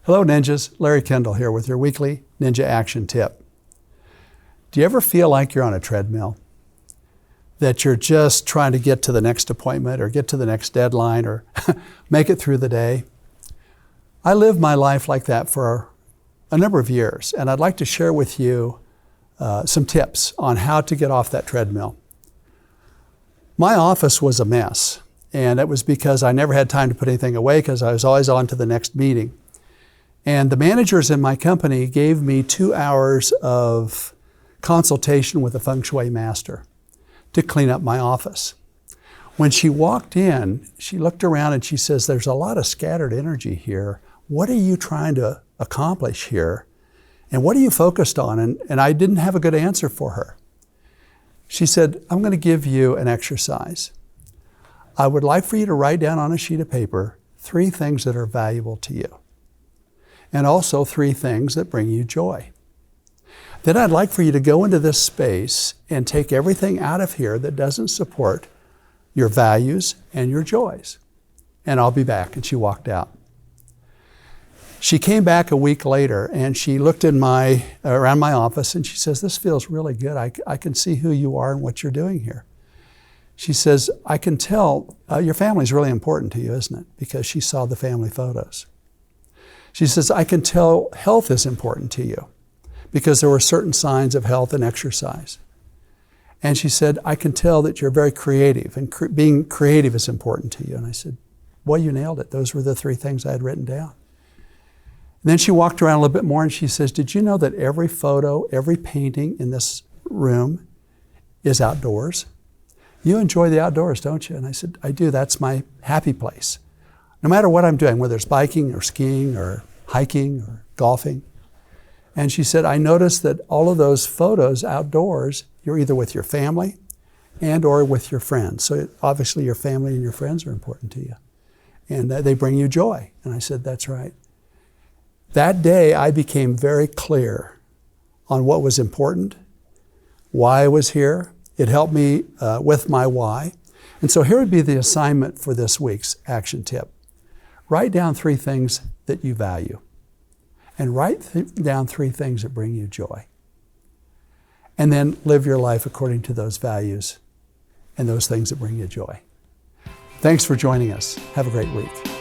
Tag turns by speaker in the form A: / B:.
A: Hello Ninjas, Larry Kendall here with your weekly Ninja Action Tip. Do you ever feel like you're on a treadmill? That you're just trying to get to the next appointment or get to the next deadline or make it through the day? I lived my life like that for a number of years, and I'd like to share with you some tips on how to get off that treadmill. My office was a mess, and it was because I never had time to put anything away because I was always on to the next meeting. And the managers in my company gave me 2 hours of consultation with a feng shui master to clean up my office. When she walked in, she looked around and she says, "There's a lot of scattered energy here. What are you trying to accomplish here? And what are you focused on?" And I didn't have a good answer for her. She said, "I'm going to give you an exercise. I would like for you to write down on a sheet of paper 3 things that are valuable to you, and also 3 things that bring you joy. Then I'd like for you to go into this space and take everything out of here that doesn't support your values and your joys. And I'll be back." And she walked out. She came back a week later and she looked in around my office and she says, "This feels really good. I can see who you are and what you're doing here." She says, "I can tell your family's really important to you, isn't it?" Because she saw the family photos. She says, "I can tell health is important to you because there were certain signs of health and exercise." And she said, "I can tell that you're very creative and being creative is important to you." And I said, "Well, you nailed it. Those were the 3 things I had written down." And then she walked around a little bit more and she says, "Did you know that every photo, every painting in this room is outdoors? You enjoy the outdoors, don't you?" And I said, "I do. That's my happy place. No matter what I'm doing, whether it's biking or skiing or hiking or golfing." And she said, "I noticed that all of those photos outdoors, you're either with your family and or with your friends. So obviously your family and your friends are important to you. And they bring you joy." And I said, "That's right." That day, I became very clear on what was important, why I was here. It helped me with my why. And so here would be the assignment for this week's action tip. Write down 3 things that you value. And write down 3 things that bring you joy. And then live your life according to those values and those things that bring you joy. Thanks for joining us. Have a great week.